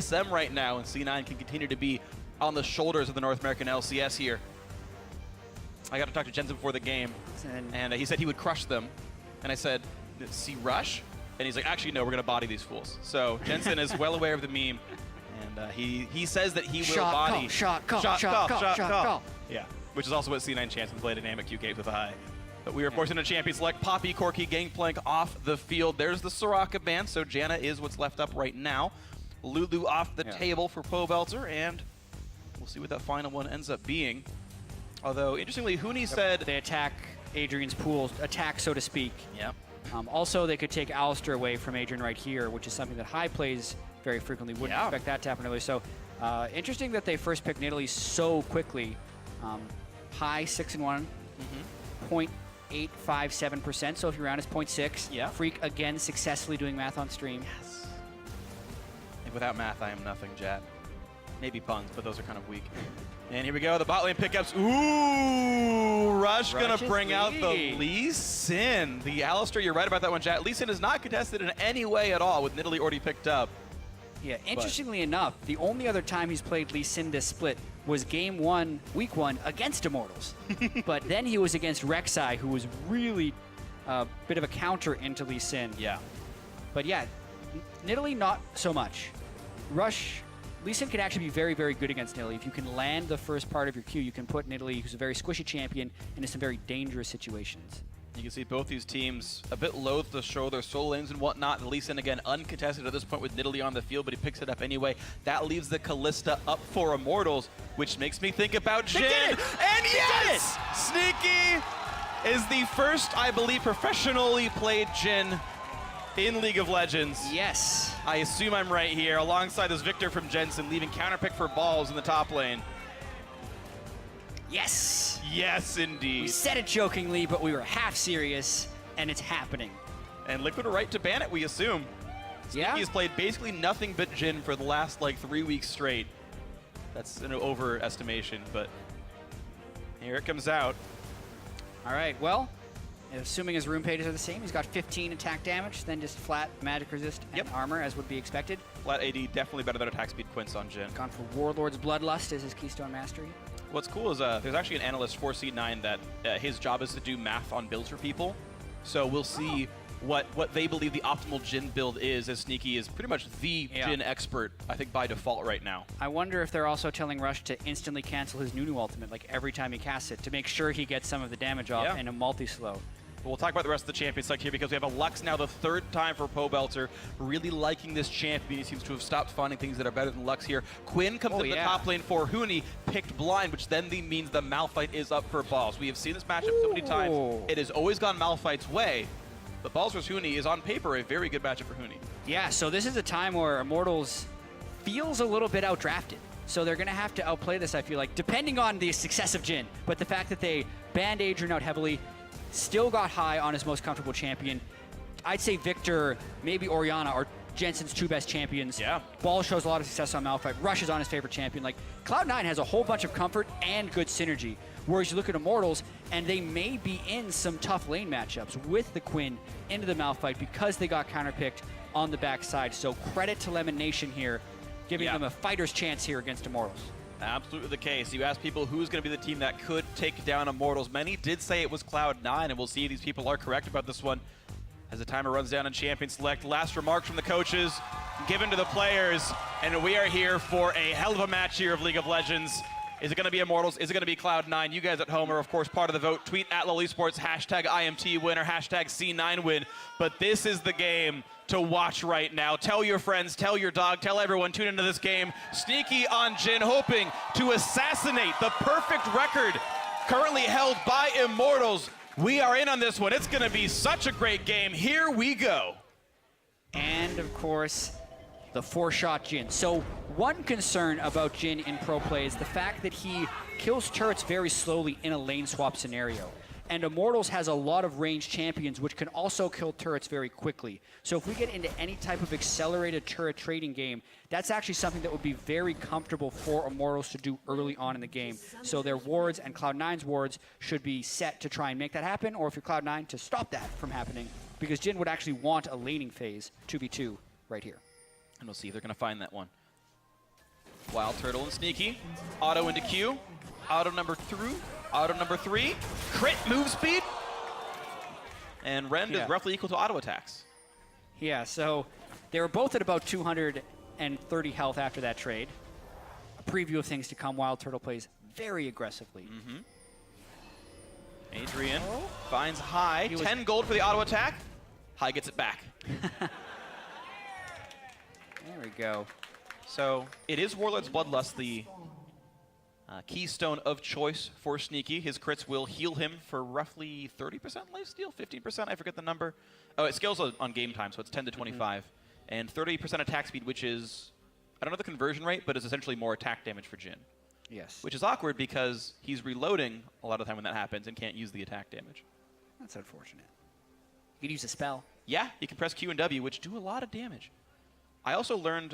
SM right now, and C9 can continue to be on the shoulders of the North American LCS here. I got to talk to Jensen before the game, and he said he would crush them. And I said, see Rush? And he's like, actually, no, we're going to body these fools. So Jensen is well aware of the meme, and he says that he will body. Shot call. Yeah, which is also what C9 chants and play dynamic Q games with a high. But we are forcing a champion select. Poppy, Corki, Gangplank off the field. There's the Soraka ban, so Janna is what's left up right now. Lulu off the table for Pobelter, and we'll see what that final one ends up being. Although, interestingly, Huni said... They attack Adrian's pool, attack, so to speak. Yep. Also, they could take Alistair away from Adrian right here, which is something that High plays very frequently. Wouldn't expect that to happen early. So, interesting that they first picked Nidalee so quickly. High 6-1, 0.857%. So if your round is 0.6. Yeah. Freak again successfully doing math on stream. Yes. And without math, I am nothing, Jad. Maybe puns, but those are kind of weak. And here we go, the bot lane pickups. Ooh, Rush gonna bring out the Lee Sin. The Alistair, you're right about that one, chat. Lee Sin is not contested in any way at all with Nidalee already picked up. Yeah, interestingly enough, the only other time he's played Lee Sin this split was game 1, week 1 against Immortals. But then he was against Rek'Sai, who was really a bit of a counter into Lee Sin. Yeah. But yeah, Nidalee not so much. Rush, Lee Sin can actually be very, very good against Nidalee. If you can land the first part of your Q, you can put Nidalee, who's a very squishy champion, into some very dangerous situations. You can see both these teams a bit loath to show their solo lanes and whatnot. Lee Sin, again, uncontested at this point with Nidalee on the field, but he picks it up anyway. That leaves the Kalista up for Immortals, which makes me think about Jhin. And yes! Sneaky is the first, I believe, professionally played Jhin in League of Legends. Yes. I assume I'm right here, alongside this Victor from Jensen, leaving counterpick for balls in the top lane. Yes. Yes, indeed. We said it jokingly, but we were half serious, and it's happening. And Liquid are right to ban it, we assume. Yeah. He's played basically nothing but Jhin for the last, like, 3 weeks straight. That's an overestimation, but here it comes out. All right, well, assuming his rune pages are the same, he's got 15 attack damage, then just flat magic resist and armor, as would be expected. Flat AD, definitely better than attack speed Quince on Jhin. Gone for Warlord's Bloodlust as his Keystone Mastery. What's cool is there's actually an analyst for C9 that his job is to do math on builds for people. So we'll see what they believe the optimal Jhin build is, as Sneaky is pretty much the Jhin expert, I think, by default right now. I wonder if they're also telling Rush to instantly cancel his Nunu ultimate, like every time he casts it, to make sure he gets some of the damage off in a multi-slow. We'll talk about the rest of the champion select here because we have a Lux now, the 3rd time for Pobelter. Really liking this champion. He seems to have stopped finding things that are better than Lux here. Quinn comes in the top lane for Huni, picked blind, which then means the Malphite is up for Balls. We have seen this matchup so many times. It has always gone Malphite's way. But Balls vs. Huni is on paper a very good matchup for Huni. Yeah, so this is a time where Immortals feels a little bit outdrafted. So they're going to have to outplay this, I feel like, depending on the success of Jhin. But the fact that they banned Adrian out heavily, still got high on his most comfortable champion. I'd say Victor, maybe Orianna are Jensen's 2 best champions. Yeah. Ball shows a lot of success on Malphite. Rush is on his favorite champion. Like, Cloud9 has a whole bunch of comfort and good synergy. Whereas you look at Immortals, and they may be in some tough lane matchups with the Quinn into the Malphite because they got counterpicked on the backside. So credit to Lemon Nation here, giving them a fighter's chance here against Immortals. Absolutely the case. You ask people who's going to be the team that could take down Immortals. Many did say it was Cloud9, and we'll see if these people are correct about this one as the timer runs down on Champion Select. Last remarks from the coaches given to the players, and we are here for a hell of a match here of League of Legends. Is it going to be Immortals? Is it going to be Cloud9? You guys at home are, of course, part of the vote. Tweet at LOL Esports, hashtag IMT win or hashtag C9 win. But this is the game to watch right now. Tell your friends, tell your dog, tell everyone, tune into this game. Sneaky on Jhin, hoping to assassinate the perfect record currently held by Immortals. We are in on this one. It's going to be such a great game. Here we go. And, of course, the 4-shot Jhin. So one concern about Jhin in pro play is the fact that he kills turrets very slowly in a lane swap scenario. And Immortals has a lot of ranged champions which can also kill turrets very quickly. So if we get into any type of accelerated turret trading game, that's actually something that would be very comfortable for Immortals to do early on in the game. So their wards and Cloud9's wards should be set to try and make that happen, or if you're Cloud9, to stop that from happening, because Jhin would actually want a laning phase 2v2 right here. And we'll see if they're going to find that one. Wild Turtle and Sneaky. Auto into Q. Auto number 3. Crit move speed. And Rend is roughly equal to auto attacks. Yeah, so they were both at about 230 health after that trade. A preview of things to come. Wild Turtle plays very aggressively. Adrian finds High. 10 gold for the auto attack. High gets it back. There we go. So it is Warlord's Bloodlust, the keystone of choice for Sneaky. His crits will heal him for roughly 30% lifesteal, 15%, I forget the number. Oh, it scales on game time, so it's 10 to 25. And 30% attack speed, which is, I don't know the conversion rate, but is essentially more attack damage for Jhin. Yes. Which is awkward because he's reloading a lot of the time when that happens and can't use the attack damage. That's unfortunate. You could use a spell. Yeah, you can press Q and W, which do a lot of damage. I also learned...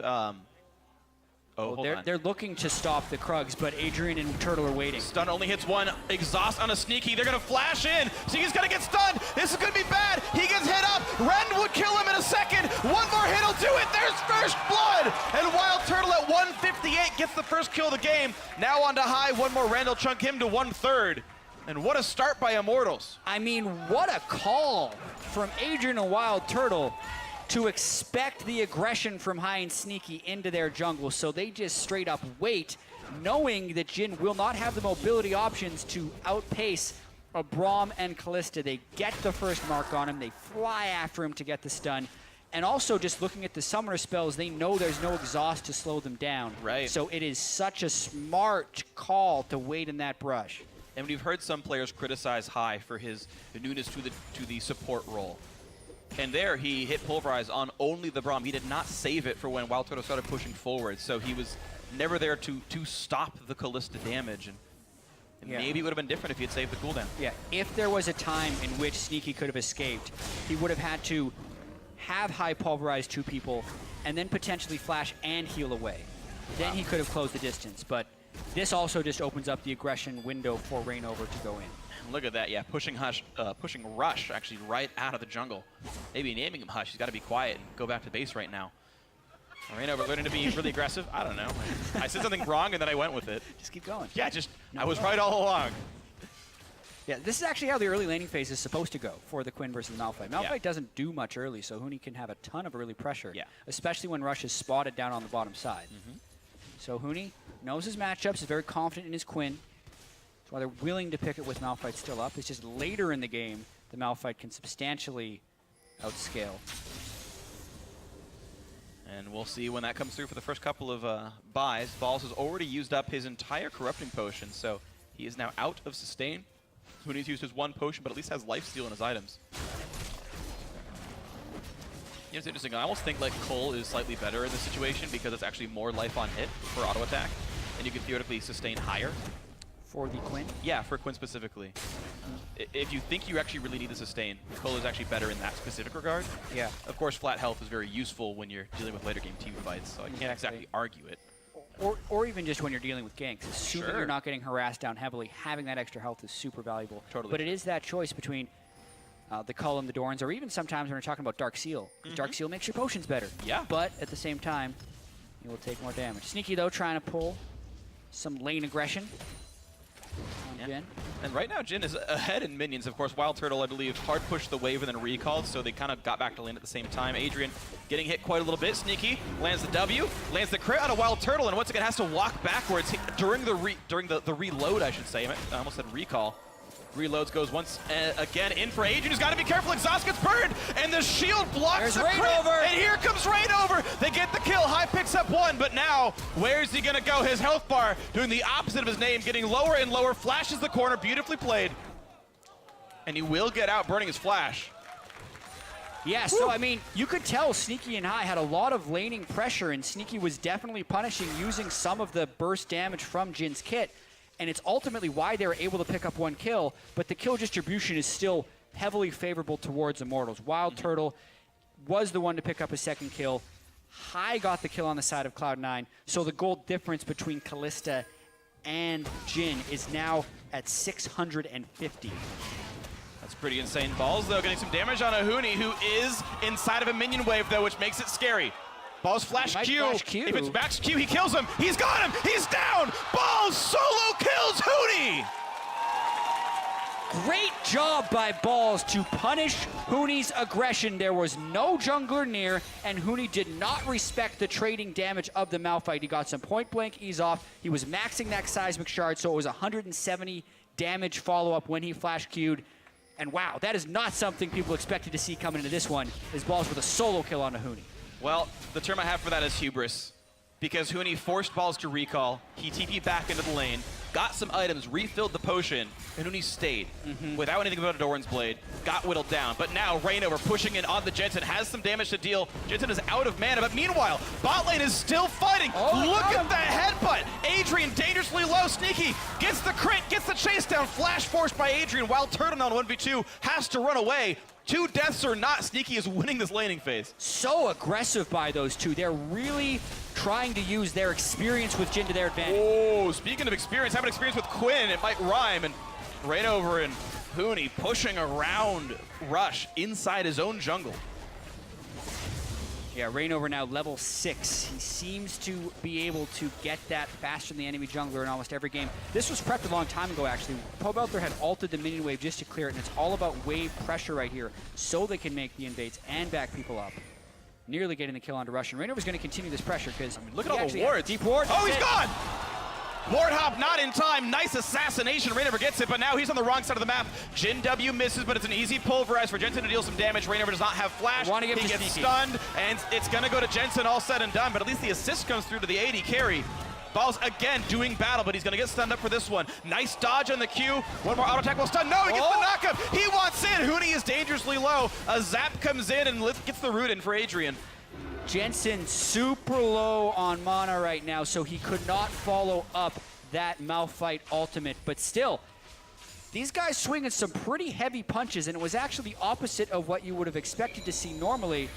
they're looking to stop the Krugs, but Adrian and Turtle are waiting. Stun only hits one. Exhaust on a Sneaky. They're going to flash in. Sneaky's going to get stunned. This is going to be bad. He gets hit up. Ren would kill him in a second. One more hit will do it. There's first blood. And Wild Turtle at 158 gets the first kill of the game. Now on to High. One more Ren will chunk him to 1/3. And what a start by Immortals. I mean, what a call from Adrian and Wild Turtle to expect the aggression from High and Sneaky into their jungle. So they just straight up wait, knowing that Jhin will not have the mobility options to outpace a Braum and Kalista. They get the first mark on him. They fly after him to get the stun. And also just looking at the summoner spells, they know there's no exhaust to slow them down. Right. So it is such a smart call to wait in that brush. And we've heard some players criticize High for his newness to the support role. And there, he hit Pulverize on only the Braum. He did not save it for when Wild Turtle started pushing forward. So he was never there to stop the Kalista damage. And maybe it would have been different if he had saved the cooldown. Yeah, if there was a time in which Sneaky could have escaped, he would have had to have High Pulverize 2 people and then potentially flash and heal away. Then he could have closed the distance. But this also just opens up the aggression window for Reignover to go in. Look at that, yeah, pushing Rush actually right out of the jungle. Maybe naming him Hush. He's got to be quiet and go back to base right now. Reignover learning to be really aggressive. I don't know. I said something wrong and then I went with it. Just keep going. Yeah, I was right all along. Yeah, this is actually how the early laning phase is supposed to go for the Quinn versus Malphite. Malphite doesn't do much early, so Huni can have a ton of early pressure, especially when Rush is spotted down on the bottom side. So Huni knows his matchups, is very confident in his Quinn. That's why they're willing to pick it with Malphite still up. It's just later in the game the Malphite can substantially outscale. And we'll see when that comes through for the first couple of buys. Balls has already used up his entire Corrupting Potion, so he is now out of sustain. Huni's used his 1 potion, but at least has lifesteal in his items. You know, it's interesting. I almost think like Cole is slightly better in this situation because it's actually more life on hit for auto attack, and you can theoretically sustain higher. For the Quinn? Yeah, for Quinn specifically. If you think you actually really need to sustain, Cole is actually better in that specific regard. Yeah. Of course, flat health is very useful when you're dealing with later game team fights, so I can't exactly argue it. Or even just when you're dealing with ganks. Assuming you're not getting harassed down heavily, having that extra health is super valuable. Totally. But it is that choice between the Cull and the Dorns, or even sometimes when we're talking about Dark Seal. Dark Seal makes your potions better. Yeah. But at the same time, you will take more damage. Sneaky, though, trying to pull some lane aggression. Jhin. And right now, Jhin is ahead in minions. Of course, Wild Turtle, I believe, hard pushed the wave and then recalled, so they kind of got back to lane at the same time. Adrian getting hit quite a little bit. Sneaky lands the W, lands the crit on a Wild Turtle, and once again has to walk backwards during the reload, I should say. I almost said recall. Reloads goes once again in for Adrian. He's got to be careful. Exhaust gets burned, and the shield blocks the crit. And here comes Reignover. They get the kill. High picks up 1, but now where is he going to go? His health bar doing the opposite of his name, getting lower and lower. Flashes the corner, beautifully played, and he will get out, burning his flash. Yeah, so I mean, you could tell Sneaky and High had a lot of laning pressure, and Sneaky was definitely punishing using some of the burst damage from Jin's kit. And it's ultimately why they were able to pick up 1 kill, but the kill distribution is still heavily favorable towards Immortals. Wild Turtle was the one to pick up a 2nd kill. High got the kill on the side of Cloud9, so the gold difference between Kalista and Jhin is now at 650. That's pretty insane. Balls, though, getting some damage on a Huni, who is inside of a minion wave, though, which makes it scary. Balls flash Might Q. flash Q. If it's max Q, he kills him. He's got him. He's down. Balls solo kills Huni. Great job by Balls to punish Huni's aggression. There was no jungler near, and Huni did not respect the trading damage of the Malphite. He got some point blank ease off. He was maxing that seismic shard, so it was 170 damage follow-up when he flash Q'd. And wow, that is not something people expected to see coming into this one, is Balls with a solo kill on a Huni. Well, the term I have for that is hubris, because Huni forced Balls to recall. He TP'd back into the lane, got some items, refilled the potion, and Huni stayed without anything but a Doran's Blade, got whittled down. But now Reignover pushing in on the Jensen, has some damage to deal. Jensen is out of mana, but meanwhile, bot lane is still fighting. Look at the headbutt. Adrian dangerously low, Sneaky gets the crit, gets the chase down, flash forced by Adrian, while Turtle on 1v2 has to run away. 2 deaths or not, Sneaky is winning this laning phase. So aggressive by those two. They're really trying to use their experience with Jhin to their advantage. Oh, speaking of experience, having experience with Quinn, it might rhyme. And Reignover and Huni pushing around Rush inside his own jungle. Yeah, Reignover now level 6. He seems to be able to get that faster than the enemy jungler in almost every game. This was prepped a long time ago, actually. Pobelter had ulted the minion wave just to clear it, and it's all about wave pressure right here, so they can make the invades and back people up. Nearly getting the kill onto Rush, and Reignover's going to continue this pressure, because look at all the wards. Deep ward. Oh, he's gone! Ward hop not in time. Nice assassination. Reignover gets it, but now he's on the wrong side of the map. Jhin W misses, but it's an easy pulverize for Jensen to deal some damage. Reignover does not have flash. He gets stunned, and it's going to go to Jensen all said and done, but at least the assist comes through to the AD carry. Balls again doing battle, but he's going to get stunned up for this one. Nice dodge on the Q. One more auto attack will stun. No, he gets the knockup. He wants in. Huni is dangerously low. A zap comes in and gets the root in for Adrian. Jensen super low on mana right now, so he could not follow up that Malphite ultimate, but still, these guys swinging some pretty heavy punches, and it was actually the opposite of what you would have expected to see normally,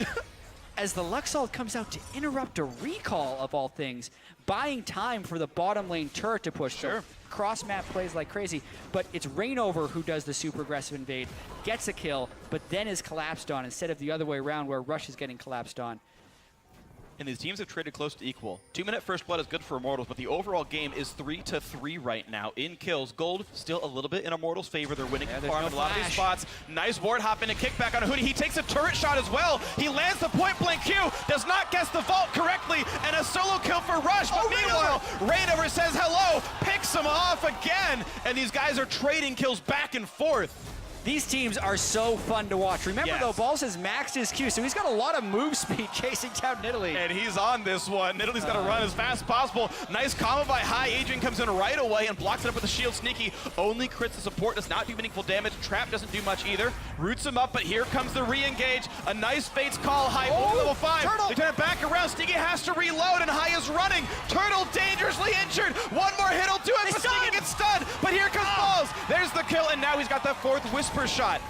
as the Luxalt comes out to interrupt a recall of all things, buying time for the bottom lane turret to push. Sure. So cross map plays like crazy, but it's Reignover who does the super aggressive invade, gets a kill, but then is collapsed on instead of the other way around where Rush is getting collapsed on. And these teams have traded close to equal. 2-minute first blood is good for Immortals, but the overall game is 3-3 right now in kills. Gold still a little bit in Immortals' favor. They're winning farm in a lot of these spots. Nice ward hop and a kickback on Huni. He takes a turret shot as well. He lands the point blank Q, does not guess the vault correctly, and a solo kill for Rush. But meanwhile, Reignover says hello, picks him off again, and these guys are trading kills back and forth. These teams are so fun to watch. Remember, though, Balls has maxed his Q, so he's got a lot of move speed chasing down Nidalee. And he's on this one. Nidalee's got to run as fast as possible. Nice combo by High. Adrian comes in right away and blocks it up with a shield. Sneaky only crits the support, does not do meaningful damage. Trap doesn't do much either. Roots him up, but here comes the re-engage. A nice Fate's Call. High only level 5. Turtle. They turn it back around. Sneaky has to reload, and High is running. Turtle dangerously injured. One more hit will do it, but Sneaky gets stunned. But here comes Balls. There's the kill, and now he's got that 4th Whisper shot.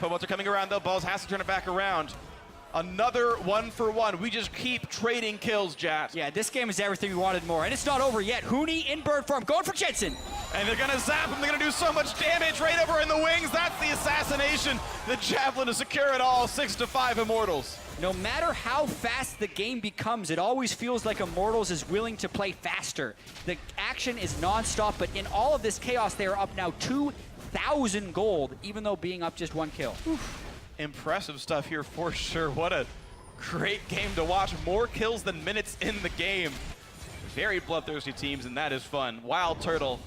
Pobelter coming around though. Balls has to turn it back around. Another 1-for-1. We just keep trading kills, Jazz. Yeah, this game is everything we wanted more, and it's not over yet. Huni in bird form, going for Jensen. And they're gonna zap him. They're gonna do so much damage right over in the wings. That's the assassination. The javelin to secure it all. 6-5 Immortals. No matter how fast the game becomes, it always feels like Immortals is willing to play faster. The action is non-stop, but in all of this chaos, they are up now 2,000 gold, even though being up just 1 kill. Oof. Impressive stuff here for sure. What a great game to watch. More kills than minutes in the game. Very bloodthirsty teams, and that is fun. Wild Turtle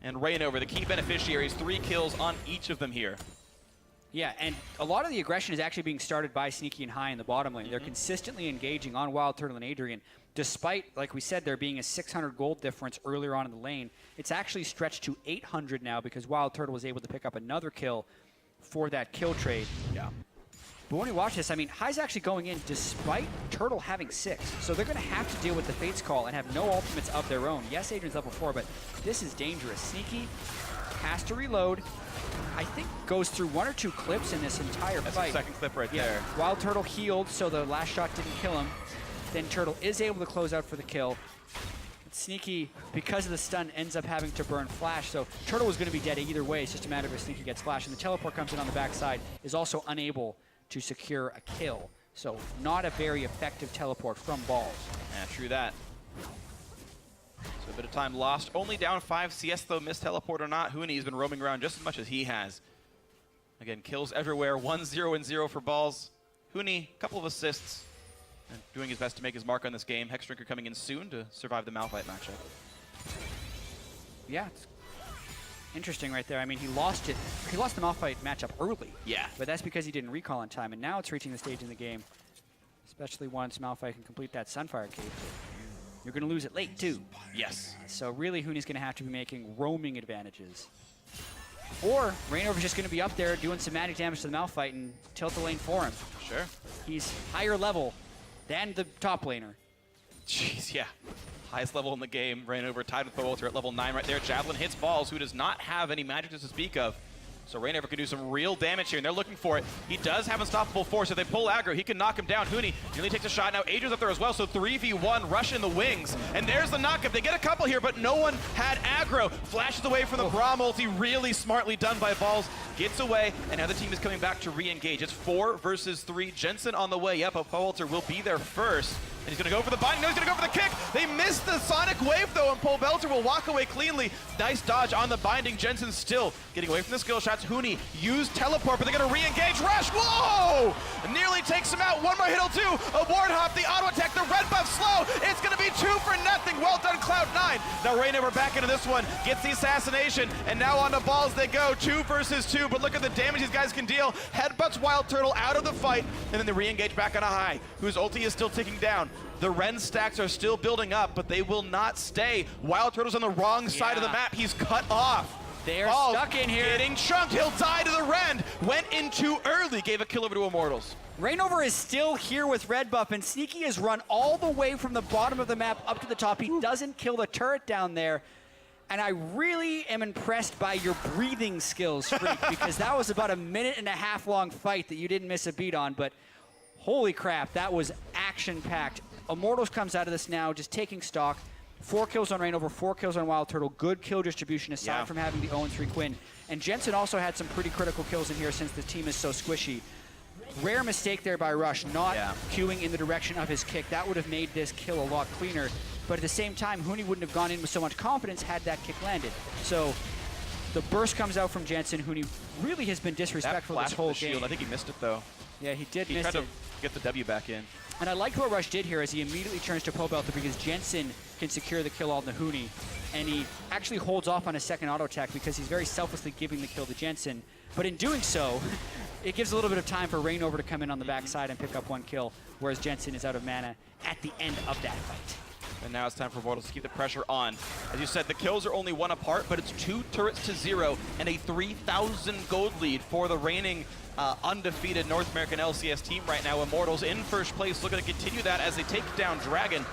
and Reignover, the key beneficiaries, 3 kills on each of them here. Yeah, and a lot of the aggression is actually being started by Sneaky and High in the bottom lane. They're consistently engaging on Wild Turtle and Adrian, despite, like we said, there being a 600 gold difference earlier on in the lane. It's actually stretched to 800 now because Wild Turtle was able to pick up another kill for that kill trade. Yeah. But when you watch this, I mean, High's actually going in despite Turtle having 6. So they're going to have to deal with the Fate's Call and have no ultimates of their own. Yes, Adrian's level 4, but this is dangerous. Sneaky has to reload. I think goes through 1 or 2 clips in this entire fight. That's the 2nd clip right there. Wild Turtle healed, so the last shot didn't kill him. Then Turtle is able to close out for the kill. But Sneaky, because of the stun, ends up having to burn Flash, so Turtle was going to be dead either way. It's just a matter of if Sneaky gets Flash. And the teleport comes in on the backside, is also unable to secure a kill. So not a very effective teleport from Balls. Yeah, true that. So a bit of time lost. Only down 5 CS though, missed teleport or not. Huni has been roaming around just as much as he has. Again, kills everywhere. 1-0-0 for Balls. Huni, couple of assists. And doing his best to make his mark on this game. Hexdrinker coming in soon to survive the Malphite matchup. Yeah, it's interesting right there. I mean, he lost it. He lost the Malphite matchup early. Yeah. But that's because he didn't recall in time, and now it's reaching the stage in the game, especially once Malphite can complete that Sunfire Cave. You're going to lose it late, too. Yes. So really, Huni's going to have to be making roaming advantages. Or Rainover's just going to be up there doing some magic damage to the Malphite and tilt the lane for him. Sure. He's higher level than the top laner. Jeez, yeah. Highest level in the game. Rainover tied with Powelter at level 9 right there. Javelin hits Balls, who does not have any magic to speak of. So Rainover can do some real damage here, and they're looking for it. He does have Unstoppable Force. If they pull aggro, he can knock him down. Huni nearly takes a shot. Now Adrian's up there as well, so 3v1, rush in the wings. And there's the knockup. They get a couple here, but no one had aggro. Flashes away from the Braum ulti. Really smartly done by Balls. Gets away, and now the team is coming back to re-engage. It's 4 versus 3. Jensen on the way up, but Powelter will be there first. And he's going to go for the bind. No, he's going to go for the kick. They missed the Sonic Wave, though, and Powelter will walk away cleanly. Nice dodge on the binding. Jensen still getting away from the skill shots. Huni used teleport, but they're going to re-engage. Rush! Whoa! Nearly takes him out. One more hit will do. A ward hop, the auto attack, the red buff slow. It's going to be 2-0. Well done, Cloud9. Now Rainover back into this one. Gets the assassination, and now on the Balls they go. 2 versus 2, but look at the damage these guys can deal. Headbutts Wild Turtle out of the fight, and then they re-engage back on a high, whose ulti is still ticking down. The Ren stacks are still building up, but they will not stay. Wild Turtle's on the wrong side of the map. He's cut off. They're stuck in here. Getting chunked. He'll die to the Ren. Went in too early. Gave a kill over to Immortals. Rainover is still here with red buff, and Sneaky has run all the way from the bottom of the map up to the top. He doesn't kill the turret down there. And I really am impressed by your breathing skills, Freak, because that was about a 1.5-minute long fight that you didn't miss a beat on. But holy crap, that was action-packed. Immortals comes out of this now, just taking stock. 4 kills on Rainover, 4 kills on Wild Turtle. Good kill distribution aside from having the 0-3 Quinn. And Jensen also had some pretty critical kills in here since the team is so squishy. Rare mistake there by Rush, not queuing in the direction of his kick. That would have made this kill a lot cleaner. But at the same time, Huni wouldn't have gone in with so much confidence had that kick landed. So the burst comes out from Jensen. Huni really has been disrespectful this whole game. I think he missed it, though. Yeah, he did miss it. He tried to get the W back in. And I liked what Rush did here as he immediately turns to Powelter because Jensen can secure the kill on the Huni. And he actually holds off on a second auto attack because he's very selflessly giving the kill to Jensen. But in doing so, it gives a little bit of time for Rainover to come in on the backside and pick up 1 kill, whereas Jensen is out of mana at the end of that fight. And now it's time for Immortals to keep the pressure on. As you said, the kills are only 1 apart, but it's 2 turrets to 0 and a 3,000 gold lead for the reigning undefeated North American LCS team right now. Immortals in first place, looking to continue that as they take down Dragon,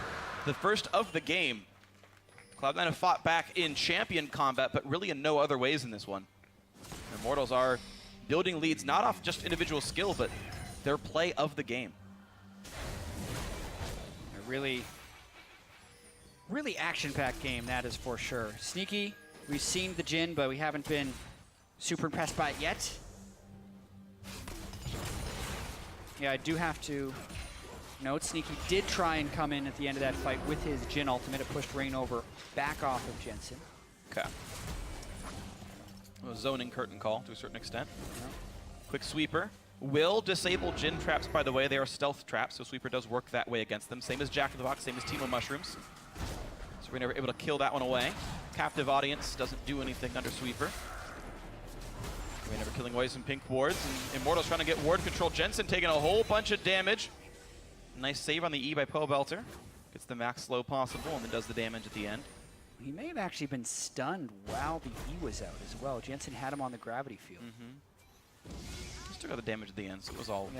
the first of the game. Cloud9 have fought back in champion combat, but really in no other ways in this one. Immortals are building leads, not off just individual skill, but their play of the game. A really action-packed game, that is for sure. Sneaky, we've seen the Jhin, but we haven't been super impressed by it yet. Yeah, I do have to note, Sneaky did try and come in at the end of that fight with his Jhin ultimate. It pushed Rainover back off of Jensen. Okay. A zoning curtain call to a certain extent. Quick sweeper. Will disable Jhin traps, by the way. They are stealth traps, so sweeper does work that way against them. Same as Jack in the Box, same as Timo Mushrooms. So we're never able to kill that one away. Captive Audience doesn't do anything under sweeper. We're never killing away some pink wards. And Immortals trying to get ward control. Jensen taking a whole bunch of damage. Nice save on the E by Powelter. Gets the max slow possible and then does the damage at the end. He may have actually been stunned while the E was out as well. Jensen had him on the gravity field. Still got the damage at the end, so it was all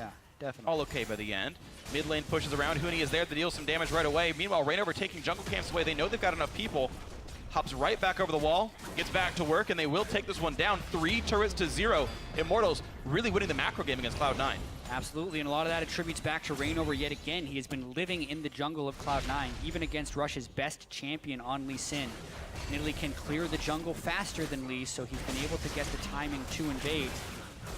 definitely all okay by the end. Mid lane pushes around. Huni is there to deal some damage right away. Meanwhile, Rainover taking jungle camps away. They know they've got enough people. Hops right back over the wall, gets back to work, and they will take this one down. 3 turrets to 0. Immortals really winning the macro game against Cloud9. Absolutely, and a lot of that attributes back to Rainover yet again. He has been living in the jungle of Cloud9, even against Rush's best champion on Lee Sin. Nidalee can clear the jungle faster than Lee, so he's been able to get the timing to invade.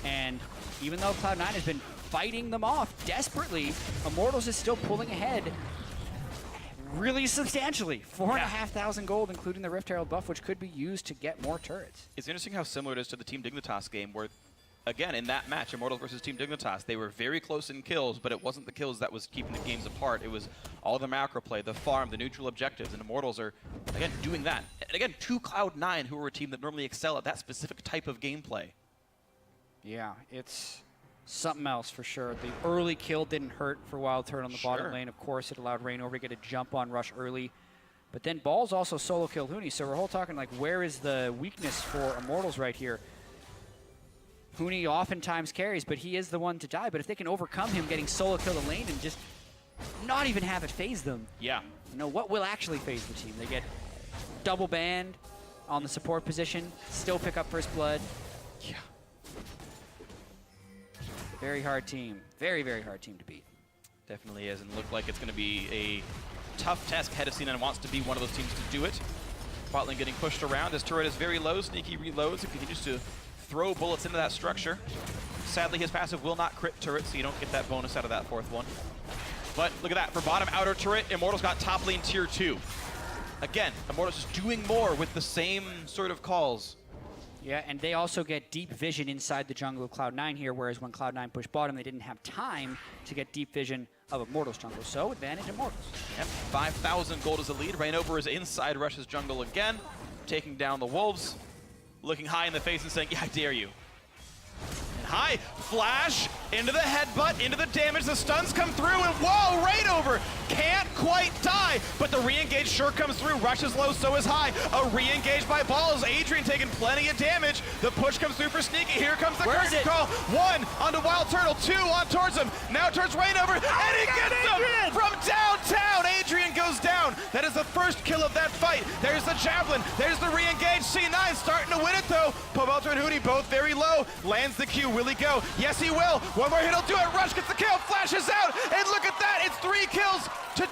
And even though Cloud9 has been fighting them off desperately, Immortals is still pulling ahead really substantially. 4,500 gold, including the Rift Herald buff, which could be used to get more turrets. It's interesting how similar it is to the Team Dignitas game where, again, in that match, Immortals versus Team Dignitas, they were very close in kills, but it wasn't the kills that was keeping the games apart. It was all the macro play, the farm, the neutral objectives, and Immortals are, again, doing that. And again, to Cloud9, who are a team that normally excel at that specific type of gameplay. Yeah, it's something else for sure. The early kill didn't hurt for Wild Turtle on the bottom lane. Of course, it allowed Reignover to get a jump on Rush early. But then Balls also solo killed Huni, so we're all talking like, where is the weakness for Immortals right here? Huni oftentimes carries, but he is the one to die. But if they can overcome him getting solo kill the lane and just not even have it phase them, yeah, you know, what will actually phase the team? They get double banned on the support position, still pick up first blood. Yeah. Very hard team. Very, very hard team to beat. Definitely is, and looked like it's going to be a tough task ahead of C9 wants to be one of those teams to do it. Bot lane getting pushed around. His turret is very low. Sneaky reloads and continues to throw bullets into that structure. Sadly, his passive will not crit turret, so you don't get that bonus out of that fourth one. But look at that. For bottom outer turret, Immortals got top lane tier 2. Again, Immortals is doing more with the same sort of calls. Yeah, and they also get deep vision inside the jungle of Cloud9 here, whereas when Cloud9 pushed bottom, they didn't have time to get deep vision of Immortals jungle. So, advantage Immortals. Yep, 5,000 gold is the lead. Reignover is inside Rush's jungle again, taking down the Wolves, looking high in the face and saying, yeah, I dare you. And high, flash, into the headbutt, into the damage, the stuns come through, and whoa, Reignover can't quite die, but the re-engage sure comes through. Rush is low, so is high. A re-engage by Balls. Adrian taking plenty of damage. The push comes through for Sneaky. Here comes the curtain call. 1 onto Wild Turtle, 2 on towards him. Now towards Reignover, and he gets him from downtown. Adrian goes down. That is the first kill of that fight. There's the Javelin. There's the re-engage. C9 starting to win it, though. Pobelter and Huni both very low. Lands the Q. Will he go? Yes, he will. One more hit, he'll do it. Rush gets the kill, flashes out, and look at that. It's 3 kills to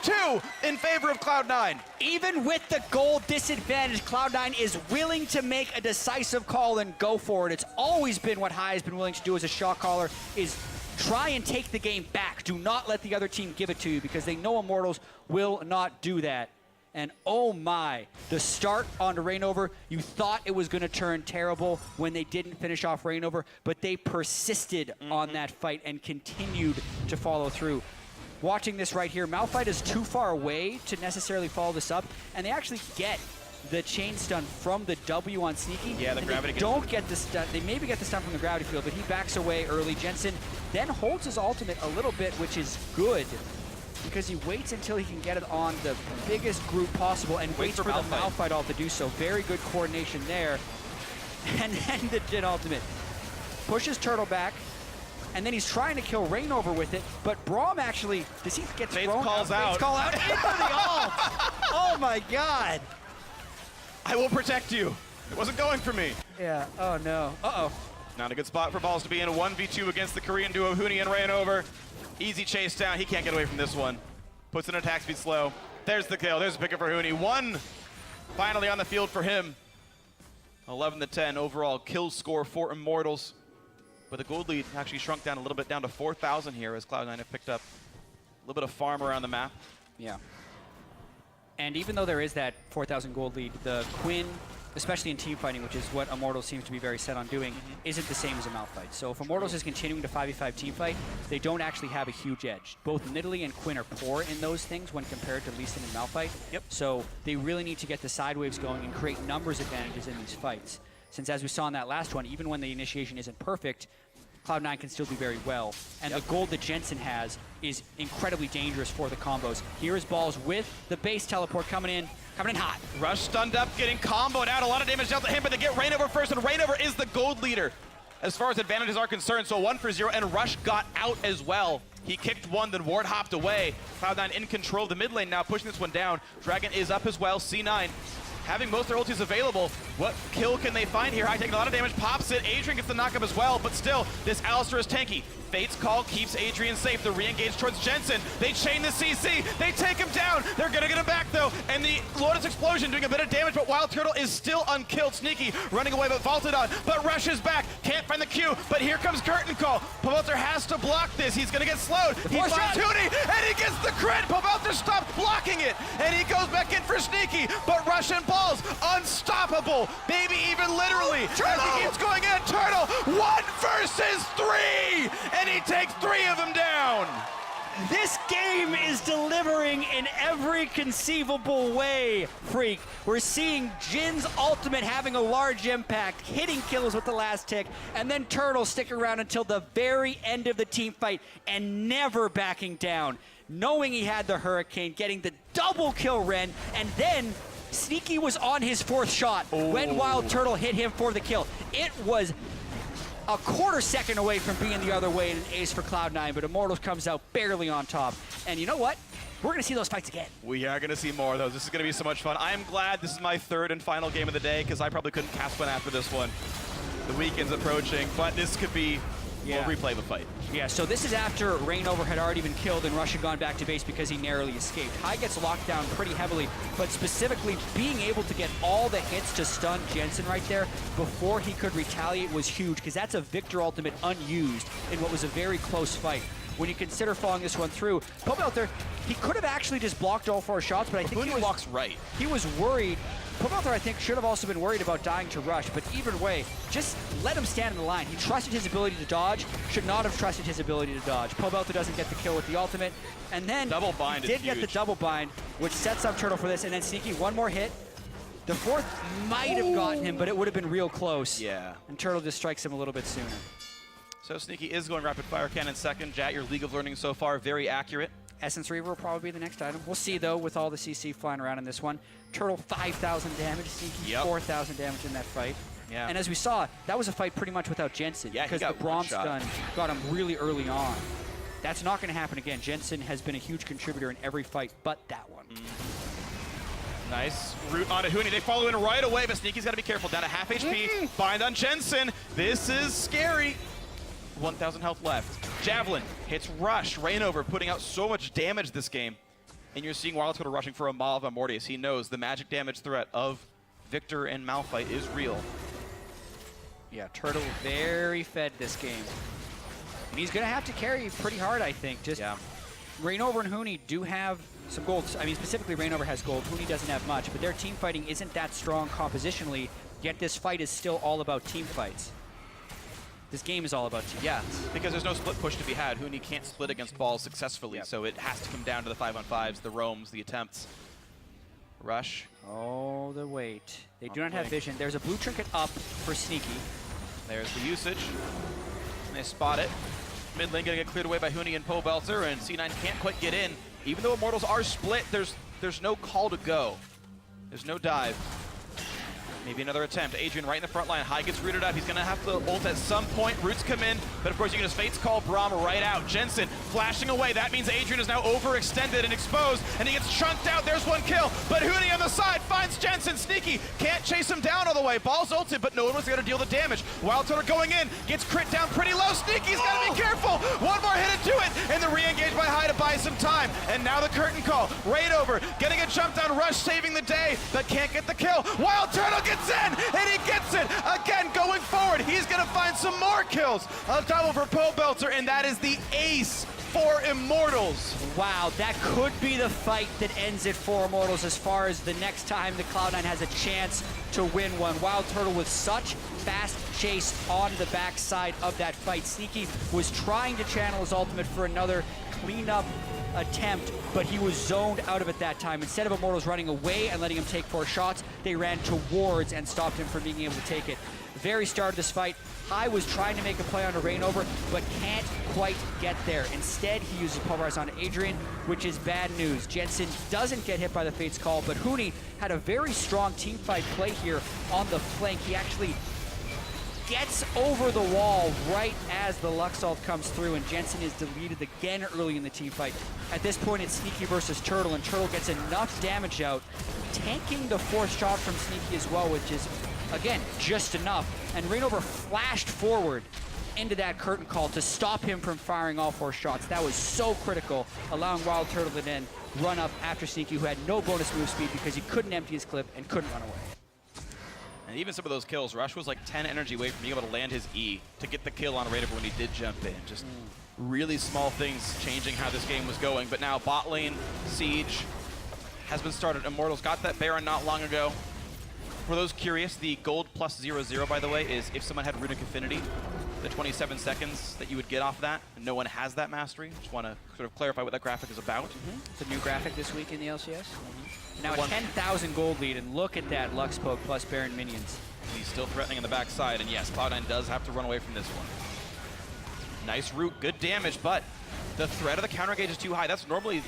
2 in favor of Cloud9. Even with the goal disadvantage, Cloud9 is willing to make a decisive call and go for it. It's always been what High has been willing to do as a shot caller, is try and take the game back. Do not let the other team give it to you, because they know Immortals will not do that. And oh my, the start onto Reignover, you thought it was going to turn terrible when they didn't finish off Reignover, but they persisted on that fight and continued to follow through. Watching this right here, Malphite is too far away to necessarily follow this up, and they actually get the chain stun from the W on Sneaky. Yeah, the gravity. They don't get the stun. They maybe get the stun from the gravity field, but he backs away early. Jensen then holds his ultimate a little bit, which is good, because he waits until he can get it on the biggest group possible and waits for the Malphite ult to do so. Very good coordination there. And then the Jin ultimate pushes Turtle back, and then he's trying to kill Reignover with it, but Braum actually, does he get thrown? Faith calls out. Faith call out into the ult. Oh my god. I will protect you. It wasn't going for me. Yeah, oh no. Uh-oh. Not a good spot for Balls to be in a 1v2 against the Korean duo Huni and Reignover. Easy chase down. He can't get away from this one. Puts in attack speed slow. There's the kill. There's a pick up for Huni. 1 finally on the field for him. 11-10 overall kill score for Immortals. But the gold lead actually shrunk down a little bit, down to 4,000 here, as Cloud9 have picked up a little bit of farm around the map. Yeah. And even though there is that 4,000 gold lead, the Quinn, especially in team fighting, which is what Immortals seems to be very set on doing, isn't the same as a Malphite. So if Immortals is continuing to 5v5 team fight, they don't actually have a huge edge. Both Nidalee and Quinn are poor in those things when compared to Lee Sin and Malphite. Yep. So they really need to get the side waves going and create numbers advantages in these fights. Since as we saw in that last one, even when the initiation isn't perfect, Cloud9 can still do very well. And the gold that Jensen has is incredibly dangerous for the combos. Here is Balls with the base teleport coming in hot. Rush stunned up, getting comboed out. A lot of damage dealt to him, but they get Reignover first, and Reignover is the gold leader as far as advantages are concerned. So 1 for 0, and Rush got out as well. He kicked one, then Ward hopped away. Cloud9 in control of the mid lane now, pushing this one down. Dragon is up as well. C9 having most of their ultis available. What kill can they find here? High taking a lot of damage, pops it. Adrian gets the knockup as well, but still, this Alistar is tanky. Fate's call keeps Adrian safe. The re-engage towards Jensen. They chain the CC. They take him down. They're gonna get him back though. And the Lotus Explosion doing a bit of damage, but Wild Turtle is still unkilled. Sneaky running away, but vaulted on, but rushes back. Can't find the Q, but here comes Curtain Call. Pobelter has to block this. He's gonna get slowed. He finds Huni, and he gets the crit. Pobelter stops blocking it, and he goes back in for Sneaky, but Russian Balls, unstoppable, maybe even literally. As he keeps going in, Turtle, 1 versus 3, and he takes 3 of them down. This game is delivering in every conceivable way, Freak. We're seeing Jin's ultimate having a large impact, hitting kills with the last tick, and then Turtle sticking around until the very end of the team fight and never backing down, knowing he had the Hurricane, getting the double kill Ren, and then Sneaky was on his 4th shot when Wild Turtle hit him for the kill. It was a quarter second away from being the other way and an ace for Cloud9, but Immortals comes out barely on top. And you know what? We're going to see those fights again. We are going to see more of those. This is going to be so much fun. I am glad this is my 3rd and final game of the day, because I probably couldn't cast one after this one. The weekend's approaching, but this could be, we'll replay the fight. Yeah, so this is after Rainover had already been killed and Rush had gone back to base because he narrowly escaped. High gets locked down pretty heavily, but specifically being able to get all the hits to stun Jensen right there before he could retaliate was huge, because that's a Victor ultimate unused in what was a very close fight. When you consider following this one through, Pobelter, he could have actually just blocked all 4 shots, but I think he walks right. He was worried. Pobelter, I think, should have also been worried about dying to Rush, but either way, just let him stand in the line. He trusted his ability to dodge, should not have trusted his ability to dodge. Pobelter doesn't get the kill with the ultimate, and then double bind he did get the double bind, which sets up Turtle for this, and then Sneaky, 1 more hit. The 4th might have gotten him, but it would have been real close. Yeah. And Turtle just strikes him a little bit sooner. So Sneaky is going rapid fire cannon second. Jat, your League of Learning so far, very accurate. Essence Reaver will probably be the next item. We'll see, though, with all the CC flying around in this one. Turtle, 5,000 damage. Sneaky, 4,000 damage in that fight. Yeah. And as we saw, that was a fight pretty much without Jensen. Yeah, because the Braum stun got him really early on. That's not going to happen again. Jensen has been a huge contributor in every fight but that one. Nice root onto Huni. They follow in right away, but Sneaky's got to be careful. Down to half HP. Bind on Jensen. This is scary. 1,000 health left. Javelin hits Rush. Rainover putting out so much damage this game. And you're seeing Wild Turtle rushing for a Maw of Immortals. He knows the magic damage threat of Victor and Malphite is real. Yeah, Turtle very fed this game. And he's going to have to carry pretty hard, I think. Just Rainover and Huni do have some gold. I mean, specifically Rainover has gold. Huni doesn't have much, but their team fighting isn't that strong compositionally, yet this fight is still all about team fights. This game is all about team. Yeah, because there's no split push to be had. Huni can't split against balls successfully, so it has to come down to the 5-on-5s, the roams, the attempts. Rush. Oh, the wait. They do not have vision. There's a blue trinket up for Sneaky. There's the usage. And they spot it. Mid lane gonna get cleared away by Huni and Pobelter, and C9 can't quite get in. Even though Immortals are split, there's no call to go. There's no dive. Maybe another attempt. Adrian right in the front line. High gets rooted up. He's going to have to ult at some point. Roots come in, but of course you can just Fate's Call Braum right out. Jensen flashing away. That means Adrian is now overextended and exposed, and he gets chunked out. There's 1 kill, but Huni on the side finds Jensen. Sneaky can't chase him down all the way. Ball's ulted, but no one was going to deal the damage. Wild Turtle going in, gets crit down pretty low. Sneaky's got to be careful. 1 more hit into it, and the re-engage by High to buy some time. And now the Curtain Call. Rainover getting a jump down. Rush saving the day, but can't get the kill. Wild Turtle gets in, and he gets it again going forward. He's going to find some more kills. A double for Pobelter, and that is the ace for Immortals. Wow, that could be the fight that ends it for Immortals as far as the next time the Cloud9 has a chance to win one. Wild Turtle with such fast chase on the backside of that fight. Sneaky was trying to channel his ultimate for another cleanup attempt, but he was zoned out of it that time. Instead of Immortals running away and letting him take 4 shots, they ran towards and stopped him from being able to take it. Very start of this fight, High was trying to make a play on a Rainover, but can't quite get there. Instead, he uses Pulverize on Adrian, which is bad news. Jensen doesn't get hit by the Fate's Call, but Huni had a very strong teamfight play here on the flank. He actually gets over the wall right as the Luxalt comes through, and Jensen is deleted again early in the team fight. At this point, it's Sneaky versus Turtle, and Turtle gets enough damage out, tanking the 4th shot from Sneaky as well, which is, again, just enough. And Rainover flashed forward into that curtain call to stop him from firing all 4 shots. That was so critical, allowing Wild Turtle to then run up after Sneaky, who had no bonus move speed because he couldn't empty his clip and couldn't run away. And even some of those kills, Rush was like 10 energy away from being able to land his E to get the kill on Raider when he did jump in. Just really small things changing how this game was going. But now bot lane, Siege has been started. Immortals got that Baron not long ago. For those curious, the gold plus 0-0, by the way, is if someone had Runic Affinity, the 27 seconds that you would get off that, and no one has that mastery. Just want to sort of clarify what that graphic is about. It's a new graphic this week in the LCS. Now a 10,000 gold lead, and look at that Lux Poke plus Baron minions. He's still threatening on the backside, and yes, Cloud9 does have to run away from this one. Nice root, good damage, but the threat of the counter gauge is too high. That's normally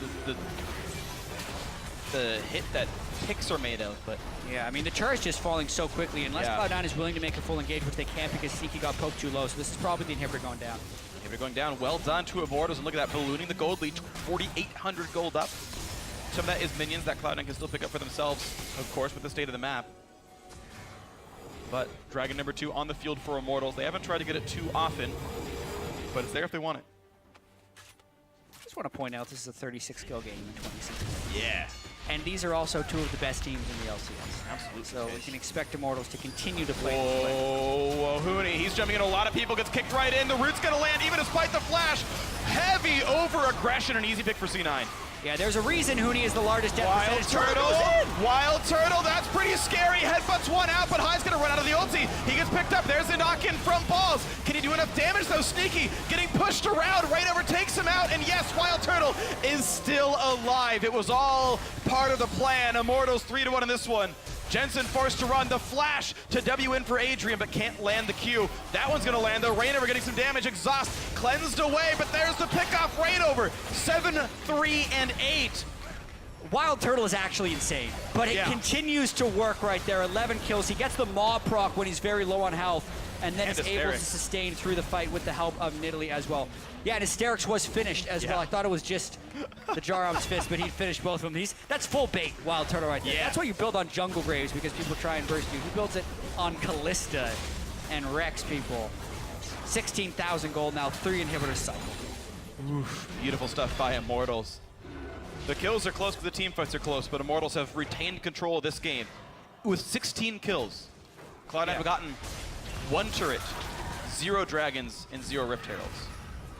the hit that picks are made of, but... Yeah, I mean, the turret's just falling so quickly, unless Cloud9 is willing to make a full engage, which they can't because Sneaky got poked too low, so this is probably the inhibitor going down. Inhibitor going down, well done to Immortals, and look at that, ballooning the gold lead, 4,800 gold up. Some of that is minions that Cloud9 can still pick up for themselves, of course, with the state of the map. But Dragon number 2 on the field for Immortals. They haven't tried to get it too often, but it's there if they want it. I just want to point out this is a 36-kill game in 2016. Yeah. And these are also 2 of the best teams in the LCS. Absolutely. So we can expect Immortals to continue to play. Whoa, Hooney, he's jumping into a lot of people, gets kicked right in. The root's gonna land even despite the flash. Heavy over-aggression, an easy pick for C9. Yeah, there's a reason Hooney is the largest death Wild percentage. Turtle, Wild Turtle, that's pretty scary. Headbutts one out, but High's gonna run out of the ulti. He gets picked up, there's the knock-in from Balls. Can he do enough damage though? Sneaky, getting pushed around, right over takes him out, and yes, Wild Turtle is still alive. It was all part of the plan. Immortals 3-1 in this one. Jensen forced to run, the flash to W in for Adrian, but can't land the Q. That one's gonna land though. Rainover getting some damage, exhaust cleansed away, but there's the pickoff. Rainover, 7, 3, and 8. Wild Turtle is actually insane, but it continues to work right there. 11 kills, he gets the Maw proc when he's very low on health, and then is able to sustain through the fight with the help of Nidalee as well. Yeah, and Hysterics was finished as well. I thought it was just the Jarom's fist, but he finished both of them. That's full bait, Wild Turtle right there. Yeah. That's why you build on Jungle Graves, because people try and burst you. He builds it on Callista and wrecks people. 16,000 gold now, 3 inhibitors cycle. Oof, beautiful stuff by Immortals. The kills are close because the team fights are close, but Immortals have retained control of this game with 16 kills. Cloud9 have gotten 1 turret, 0 dragons, and 0 Rift Heralds.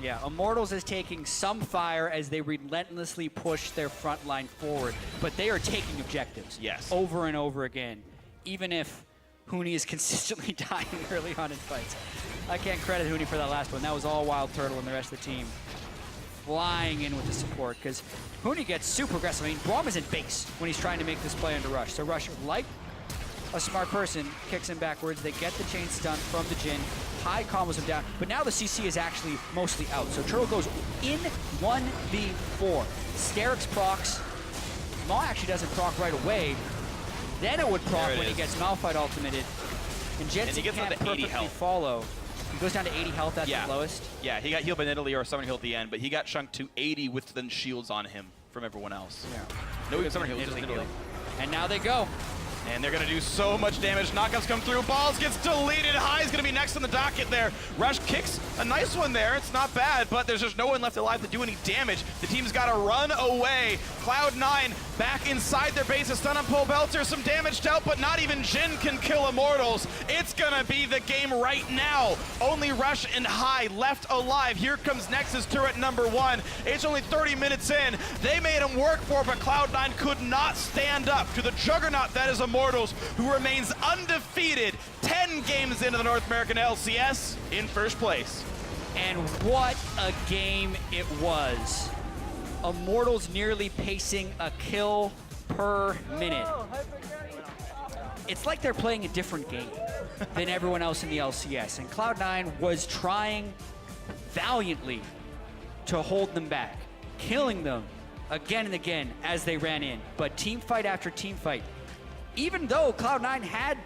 Yeah, Immortals is taking some fire as they relentlessly push their front line forward, but they are taking objectives over and over again, even if Hooney is consistently dying early on in fights. I can't credit Hooney for that last one. That was all Wild Turtle and the rest of the team flying in with the support, because Hooney gets super aggressive. I mean, Braum is in base when he's trying to make this play into Rush. So Rush, like a smart person, kicks him backwards. They get the chain stun from the Jhin. High combos him down, but now the CC is actually mostly out. So Turtle goes in 1v4. Sterix procs. Maw actually doesn't proc right away. Then it would proc when he gets Malphite ultimated. And Jensen can't perfectly follow. He goes down to 80 health at the lowest. Yeah, he got healed by Nidalee or someone healed at the end, but he got chunked to 80 with then shields on him from everyone else. Yeah. No, he was someone healed, just Nidalee. And now they go. And they're gonna do so much damage. Knockouts come through. Balls gets deleted. High's gonna be next on the docket there. Rush kicks a nice one there. It's not bad, but there's just no one left alive to do any damage. The team's gotta run away. Cloud9 back inside their base. A stun on Pole Belter. Some damage dealt, but not even Jhin can kill Immortals. It's gonna be the game right now. Only Rush and High left alive. Here comes Nexus turret number 1. It's only 30 minutes in. They made him work for it, but Cloud9 could not stand up to the juggernaut that is Immortals, who remains undefeated 10 games into the North American LCS in first place. And what a game it was. Immortals nearly pacing a kill per minute. It's like they're playing a different game than everyone else in the LCS, and Cloud9 was trying valiantly to hold them back, killing them again and again as they ran in. But team fight after team fight, even though Cloud9 had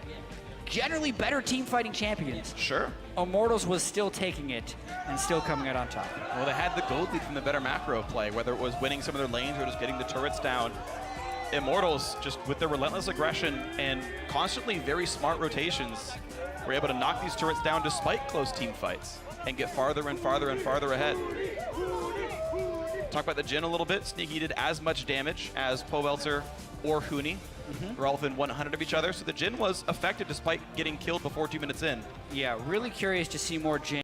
generally better team fighting champions, Immortals was still taking it and still coming out on top. Well, they had the gold lead from the better macro play, whether it was winning some of their lanes or just getting the turrets down. Immortals, just with their relentless aggression and constantly very smart rotations, were able to knock these turrets down despite close team fights and get farther and farther and farther ahead. Talk about the Jhin a little bit. Sneaky did as much damage as Powelter or Huni. We're all within 100 of each other, so the Jhin was effective despite getting killed before 2 minutes in. Yeah, really curious to see more Jhin.